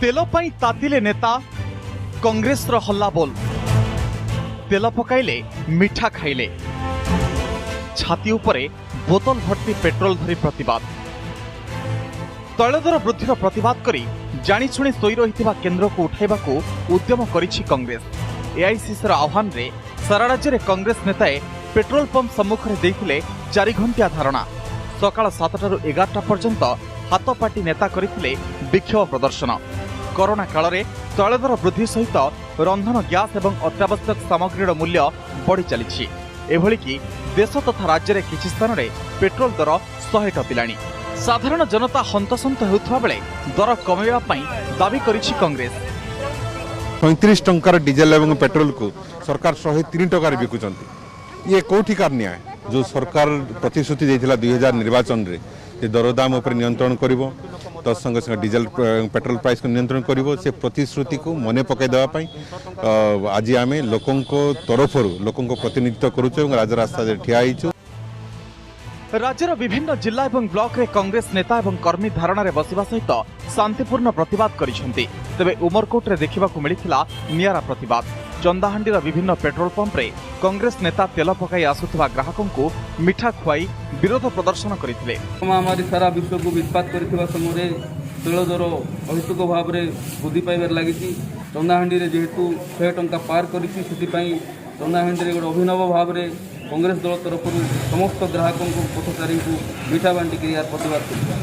तेल पाई तातिले नेता कांग्रेस रो हल्ला बोल तेल पकाइले मिठा खाइले छाती उपरे बोतल भर्ती पेट्रोल धरी प्रतिवाद तैल दर वृद्धिर प्रतिवाद करी जाणीशुणी शोई रही केन्द्र को उठाइबाकू उद्यम करिछि कांग्रेस। एआईसीसी आह्वान रे सारा राज्य में कांग्रेस नेताए पेट्रोल पंप सम्मुख में देइथिले 4 घंटिया धारणा। सकाळ 7 ରୁ 11टा पर्यंत हाथपाटी नेता करथिले विक्षोभ प्रदर्शन। कोरोना काल में तैल दर वृद्धि सहित रंधन गैस एवं अत्यावश्यक सामग्रीर मूल्य बढ़ी चली एभली कि देश तथा राज्य में किछि स्थान में पेट्रोल दर 100 टपिलाणी। साधारण जनता हंतसंत हेउथबा बेले दर कमेଇବା ପାଇଁ दाबी करिछि कांग्रेस। 35 टंकार डीजेल एवं पेट्रोल को सरकार 103 टकार बिकुचंती। ये कोठिकार न्याय जो सरकार प्रतिश्रुति देथिला 2000 निर्वाचन रे ये दरदाम उपर नियंत्रण करिवो तत्संग संग डीजेल पेट्रोल प्राइस को नियंत्रण करिवो से प्रतिश्रुति को मने पकाई देवा पई आज आमे लोकंको तरफरु लोकंको प्रतिनिधित्व करूछु एवं राजरास्ता रे ठिया आइछु। राज्यर विभिन्न जिला एवं ब्लॉक रे कांग्रेस नेता एवं कर्मी धारणा रे बसिबा सहित शांतिपूर्ण प्रतिवाद करिसेंती। तेबे उमरकोट रे देखिबाकू मिलिथिला नियारा प्रतिवाद। चंदाहांडीर विभिन्न पेट्रोल पंप रे कांग्रेस नेता तेल पकाई आसुथिबा ग्राहकों को मिठा खुआई विरोध प्रदर्शन करथिले। महामारी सारा विश्व को विस्पात करथिबा समय तेल दर अहितुक भाव में वृद्धि पाइबार लगी। चंदाहांडी रे जेहेतु 100 टंका पार करिछि सेतिपई चंदाहांडी रे गोटे अभिनव भाव में कांग्रेस दल तरफ समस्त ग्राहकों को पथचारी को मिठा बांटी प्रतिवाद कर।